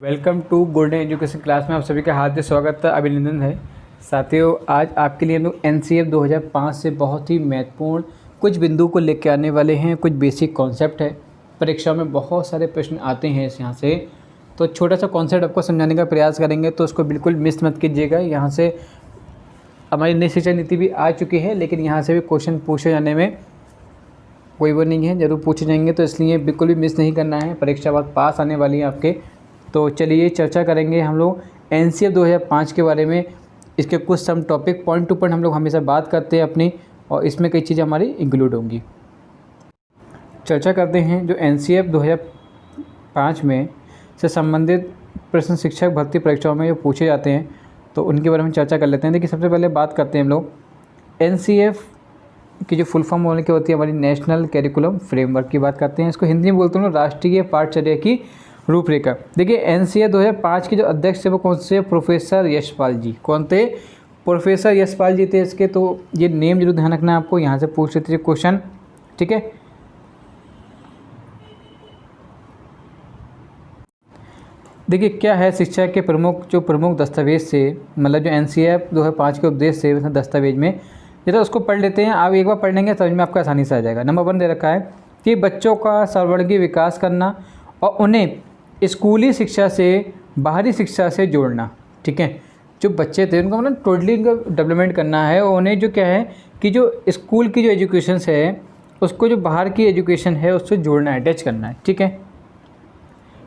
Welcome to golden education class में आप सभी का हार्दिक स्वागत अभिनंदन है। साथियों, आज आपके लिए हम लोग एनसीएफ 2005 से बहुत ही महत्वपूर्ण कुछ बिंदु को लेकर आने वाले हैं। कुछ बेसिक कॉन्सेप्ट है, परीक्षा में बहुत सारे प्रश्न आते हैं यहाँ से, तो छोटा सा कॉन्सेप्ट आपको समझाने का प्रयास करेंगे, तो उसको बिल्कुल मिस मत कीजिएगा। यहाँ से हमारी नई शिक्षा नीति भी आ चुकी है, लेकिन यहाँ से भी क्वेश्चन पूछे जाने में कोई वो नहीं है, ज़रूर पूछे जाएंगे, तो इसलिए बिल्कुल भी मिस नहीं करना है। परीक्षा बाद पास आने वाली है आपके। तो चलिए चर्चा करेंगे हम लोग एनसीएफ 2005 के बारे में। इसके कुछ some topic point to point हम लोग हमेशा बात करते हैं अपनी, और इसमें कई चीज़ें हमारी इंक्लूड होंगी। चर्चा करते हैं जो एनसीएफ 2005 में से संबंधित प्रश्न शिक्षक भर्ती परीक्षाओं में जो पूछे जाते हैं, तो उनके बारे में चर्चा कर लेते हैं। देखिए, सबसे पहले बात करते हैं हम लोग एनसीएफ की जो फुल फॉर्म होने की होती है हमारी नेशनल करिकुलम फ्रेमवर्क की बात करते हैं। इसको हिंदी में बोलते हैं राष्ट्रीय पाठ्यचर्या की रूपरेखा। देखिए, एनसीएफ 2005 के जो अध्यक्ष थे वो कौन से? प्रोफेसर यशपाल जी। कौन थे? प्रोफेसर यशपाल जी थे इसके। तो ये नेम जरूर ध्यान रखना है आपको, यहाँ से पूछ लेते थे क्वेश्चन, ठीक है। देखिए, क्या है शिक्षा के प्रमुख दस्तावेज से, मतलब जो एनसीएफ 2005 के उपदेश से दस्तावेज में, ये तो उसको पढ़ लेते हैं। आप एक बार पढ़ लेंगे समझ में आपका आसानी से आ जाएगा। नंबर 1 दे रखा है कि बच्चों का सर्वांगीण विकास करना और उन्हें स्कूली शिक्षा से बाहरी शिक्षा से जोड़ना, ठीक है। जो बच्चे थे उनको मतलब टोटली इनका डेवलपमेंट करना है, और उन्हें जो क्या है कि जो स्कूल की जो एजुकेशन है उसको जो बाहर की एजुकेशन है उससे जोड़ना है, अटैच करना है, ठीक है।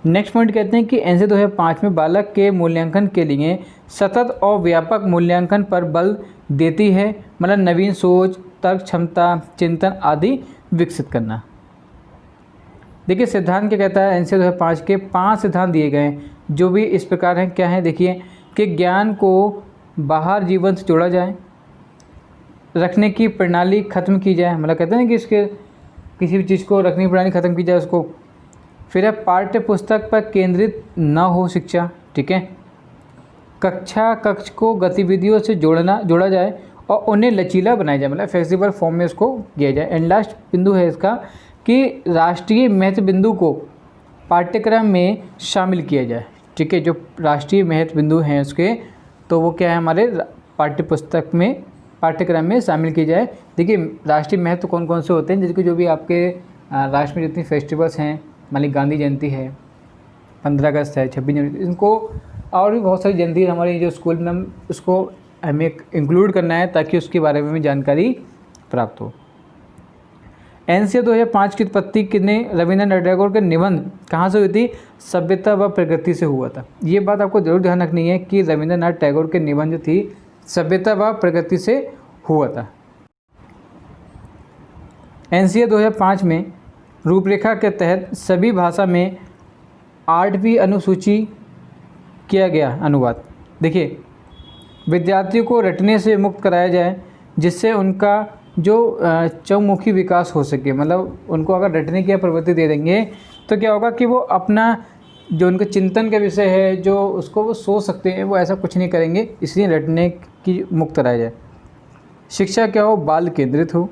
नेक्स्ट पॉइंट कहते हैं कि एनसीएफ 2005 में बालक के मूल्यांकन के लिए सतत और व्यापक मूल्यांकन पर बल देती है, मतलब नवीन सोच, तर्क क्षमता, चिंतन आदि विकसित करना। देखिए, सिद्धांत क्या कहता है? एनसीएफ 2005 के 5 सिद्धांत दिए गए हैं, जो भी इस प्रकार हैं। क्या है? देखिए कि ज्ञान को बाहर जीवन से जोड़ा जाए, रखने की प्रणाली खत्म की जाए, मतलब कहते हैं कि इसके किसी भी चीज़ को रखने की प्रणाली खत्म की जाए उसको। फिर है पाठ्य पुस्तक पर केंद्रित न हो शिक्षा, ठीक है। कक्ष को गतिविधियों से जोड़ा जाए और उन्हें लचीला बनाया जाए, मतलब फ्लेक्सिबल फॉर्म में उसको किया जाए। एंड लास्ट बिंदु है इसका कि राष्ट्रीय महत्व बिंदु को पाठ्यक्रम में शामिल किया जाए, ठीक है। जो राष्ट्रीय महत्व बिंदु हैं उसके, तो वो क्या है हमारे पाठ्यक्रम में शामिल किए जाए। देखिए, राष्ट्रीय महत्व कौन कौन से होते हैं? जैसे कि जो भी आपके राष्ट्र में जितनी फेस्टिवल्स हैं, मान ली गांधी जयंती है, 15 अगस्त है, 26 जनवरी, इनको और भी बहुत सारी जयंती है हमारी जो स्कूल में, हम उसको हमें इंक्लूड करना है ताकि उसके बारे में भी जानकारी प्राप्त हो। एनसीएफ 2005 की उत्पत्ति कितने? रविंद्रनाथ टैगोर के निबंध कहाँ से हुई थी? सभ्यता व प्रगति से हुआ था। ये बात आपको जरूर ध्यान रखनी है कि रविंद्रनाथ टैगोर के निबंध थी सभ्यता व प्रगति से हुआ था। एनसीएफ 2005 में रूपरेखा के तहत सभी भाषा में 8वीं अनुसूची किया गया अनुवाद। देखिए, विद्यार्थियों को रटने से मुक्त कराया जाए, जिससे उनका जो चौमुखी विकास हो सके। मतलब उनको अगर रटने की प्रवृत्ति दे देंगे तो क्या होगा कि वो अपना जो उनका चिंतन का विषय है, जो उसको वो सोच सकते हैं, वो ऐसा कुछ नहीं करेंगे। इसलिए रटने की मुक्त कराया जाए। शिक्षा क्या हो? बाल केंद्रित हो।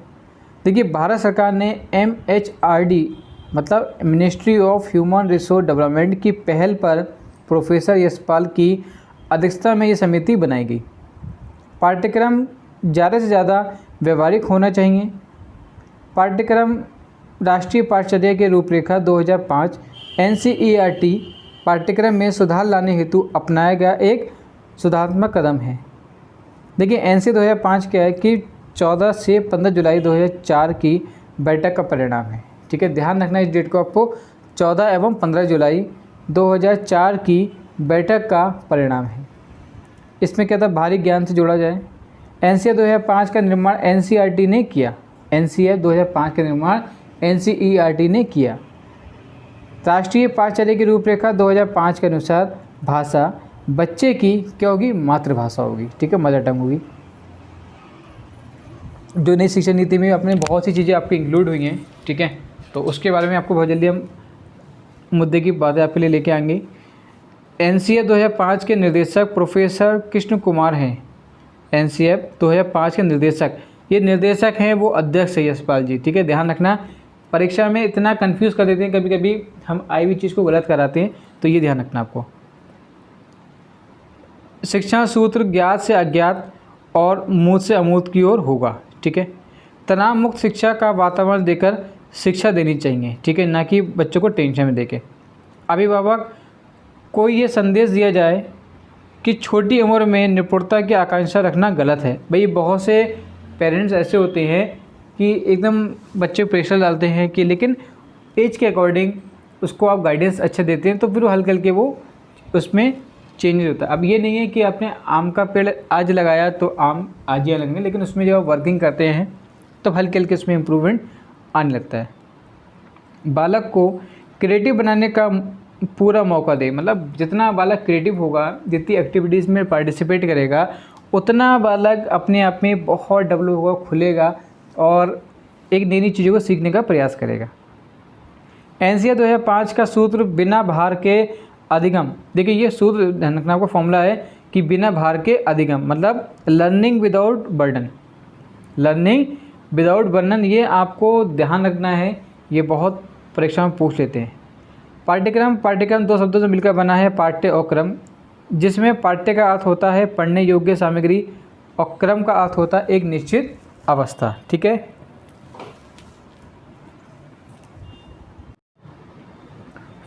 देखिए, भारत सरकार ने MHRD मतलब ministry of human resource development की पहल पर प्रोफेसर यशपाल की अध्यक्षता में ये समिति बनाई गई। पाठ्यक्रम ज़्यादा से ज़्यादा व्यवहारिक होना चाहिए। पाठ्यक्रम राष्ट्रीय पाठ्यचर्या के रूपरेखा 2005 NCERT पाठ्यक्रम में सुधार लाने हेतु अपनाया गया एक सुधारात्मक कदम है। देखिए, NCERT 2005 क्या है कि 14 से 15 जुलाई 2004 की बैठक का परिणाम है, ठीक है। ध्यान रखना इस डेट को आपको, 14 एवं 15 जुलाई 2004 की बैठक का परिणाम है। इसमें क्या था? भारी ज्ञान से जोड़ा जाए। एनसीएफ 2005 का निर्माण NCERT ने किया। एनसीएफ 2005 का निर्माण NCERT ने किया। राष्ट्रीय पाठ्यचर्या की रूपरेखा 2005 के अनुसार भाषा बच्चे की क्या होगी? मातृभाषा होगी, ठीक है, मदर टंग होगी। जो नई शिक्षा नीति में अपने बहुत सी चीज़ें आपकी इंक्लूड हुई हैं, ठीक है, तो उसके बारे में आपको बहुत जल्दी हम मुद्दे की बातें आपके लिए लेके आएंगे। एनसीएफ 2005 के निर्देशक प्रोफेसर कृष्ण कुमार हैं। एनसीएफ 2005 के निर्देशक, ये निर्देशक हैं वो अध्यक्ष है यशपाल जी, ठीक है। ध्यान रखना, परीक्षा में इतना कंफ्यूज कर देते हैं कभी कभी, हम आई हुई चीज़ को गलत कराते हैं, तो ये ध्यान रखना आपको। शिक्षण सूत्र ज्ञात से अज्ञात और मूल से अमूर्त की ओर होगा। ठीक है, तनाव मुक्त शिक्षा का वातावरण देकर शिक्षा देनी चाहिए। ठीक है, ना कि बच्चों को टेंशन में देके। अभिभावक को ये संदेश दिया जाए कि छोटी उम्र में निपुणता की आकांक्षा रखना गलत है। भाई बहुत से पेरेंट्स ऐसे होते हैं कि एकदम बच्चे को प्रेशर डालते हैं कि, लेकिन एज के अकॉर्डिंग उसको आप गाइडेंस अच्छा देते हैं तो फिर वो हल्के हल्के वो उसमें चेंज होता है। अब ये नहीं है कि आपने आम का पेड़ आज लगाया तो आम आज ही लगेंगे, लेकिन उसमें जब आप वर्किंग करते हैं तो हल्के हल्के उसमें इम्प्रूवमेंट आने लगता है। बालक को क्रिएटिव बनाने का पूरा मौका दे, मतलब जितना बालक क्रिएटिव होगा, जितनी एक्टिविटीज़ में पार्टिसिपेट करेगा, उतना बालक अपने आप में बहुत डेवलप होगा, खुलेगा और एक नई नई चीज़ों को सीखने का प्रयास करेगा। एनसीआर 2005 का सूत्र बिना भार के अधिगम, देखिए ये सूत्र ध्यान रखना, आपका फॉर्मूला है कि बिना भार के अधिगम मतलब learning without burden, learning without burden, ये आपको ध्यान रखना है, ये बहुत परीक्षा में पूछ लेते हैं। पाठ्यक्रम दो शब्दों से मिलकर बना है, पाठ्य और क्रम, जिसमें पाठ्य का अर्थ होता है पढ़ने योग्य सामग्री और क्रम का अर्थ होता है एक निश्चित अवस्था। ठीक है,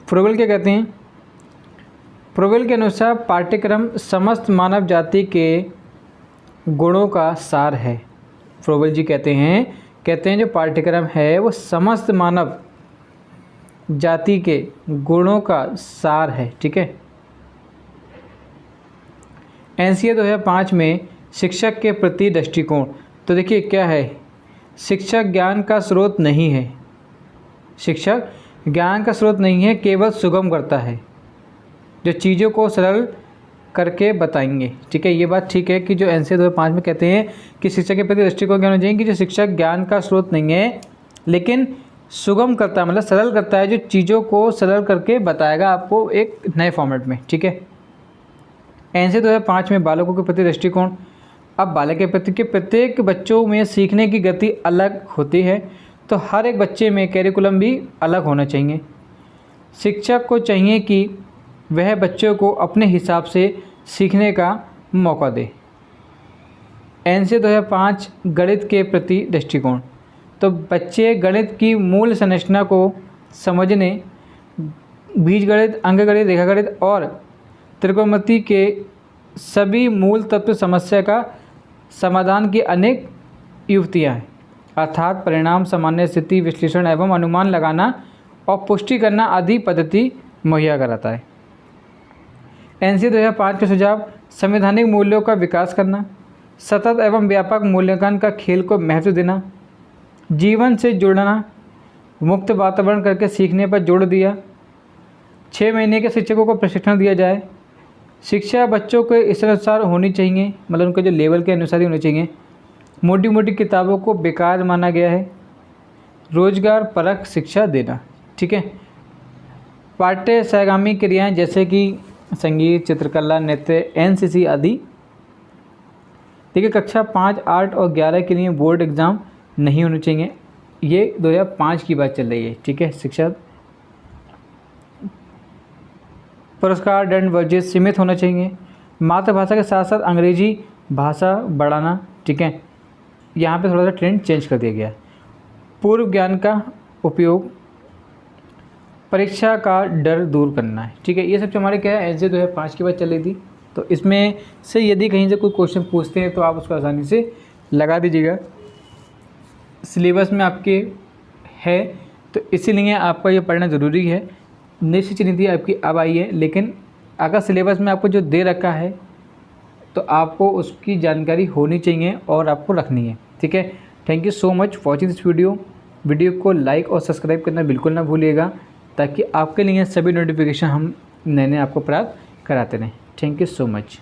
फ्रोवेल क्या कहते हैं? फ्रोवेल के अनुसार पाठ्यक्रम समस्त मानव जाति के गुणों का सार है। फ्रोवेल जी कहते हैं जो पाठ्यक्रम है वो समस्त मानव जाति के गुणों का सार है। ठीक है, एनसीआर 2005 में शिक्षक के प्रति दृष्टिकोण, तो देखिए क्या है, शिक्षक ज्ञान का स्रोत नहीं है, शिक्षक ज्ञान का स्रोत नहीं है, केवल सुगम करता है, जो चीज़ों को सरल करके बताएंगे। ठीक है, ये बात ठीक है कि जो एनसीआर 2005 में कहते हैं कि शिक्षक के प्रति दृष्टिकोण क्या होना चाहिए कि जो शिक्षक ज्ञान का स्रोत नहीं है लेकिन सुगम करता है, मतलब सरल करता है, जो चीज़ों को सरल करके बताएगा आपको एक नए फॉर्मेट में। ठीक है, एनसीआर 2005 में बालकों के प्रति दृष्टिकोण, अब बालक के प्रति के प्रत्येक बच्चों में सीखने की गति अलग होती है, तो हर एक बच्चे में कैरिकुलम भी अलग होना चाहिए। शिक्षक को चाहिए कि वह बच्चों को अपने हिसाब से सीखने का मौका दे। एनसीआर 2005 गणित के प्रति दृष्टिकोण, तो बच्चे गणित की मूल संरचना को समझने, बीजगणित, अंकगणित, रेखागणित और त्रिकोणमिति के सभी मूल तत्व समस्या का समाधान की अनेक युक्तियाँ हैं, अर्थात परिणाम, सामान्य स्थिति, विश्लेषण एवं अनुमान लगाना और पुष्टि करना आदि पद्धति मुहैया कराता है। एनसीआर 2005 के सुझाव, संवैधानिक मूल्यों का विकास करना, सतत एवं व्यापक मूल्यांकन का खेल को महत्व देना, जीवन से जुड़ना, मुक्त वातावरण करके सीखने पर जोर दिया, 6 महीने के शिक्षकों को प्रशिक्षण दिया जाए, शिक्षा बच्चों के इस अनुसार होनी चाहिए, मतलब उनके जो लेवल के अनुसार ही होनी चाहिए, मोटी मोटी किताबों को बेकार माना गया है, रोजगार परक शिक्षा देना। ठीक है, पाठ्य सहगामी क्रियाएं जैसे कि संगीत, चित्रकला, नृत्य, एनसीसी आदि। देखिए कक्षा 5, 8 और 11 के लिए बोर्ड एग्ज़ाम नहीं होने चाहिए, ये 2005 की बात चल रही है। ठीक है, शिक्षा पुरस्कार, दंड, वर्जित सीमित होना चाहिए। मातृभाषा के साथ साथ अंग्रेजी भाषा बढ़ाना। ठीक है, यहाँ पे थोड़ा सा ट्रेंड चेंज कर दिया गया। पूर्व ज्ञान का उपयोग, परीक्षा का डर दूर करना है। ठीक है, ये सब हमारे क्या है, एनसीआर 2005 की बात चल रही थी, तो इसमें से यदि कहीं से कोई क्वेश्चन पूछते हैं तो आप उसको आसानी से लगा दीजिएगा। सिलेबस में आपके है तो इसीलिए आपका ये पढ़ना ज़रूरी है। नई शिक्षा नीति आपकी अब आई है, लेकिन अगर सिलेबस में आपको जो दे रखा है तो आपको उसकी जानकारी होनी चाहिए और आपको रखनी है। ठीक है, thank you so much watching this video को लाइक और सब्सक्राइब करना बिल्कुल ना भूलिएगा, ताकि आपके लिए सभी नोटिफिकेशन हम नए आपको प्राप्त कराते रहें। Thank you so much.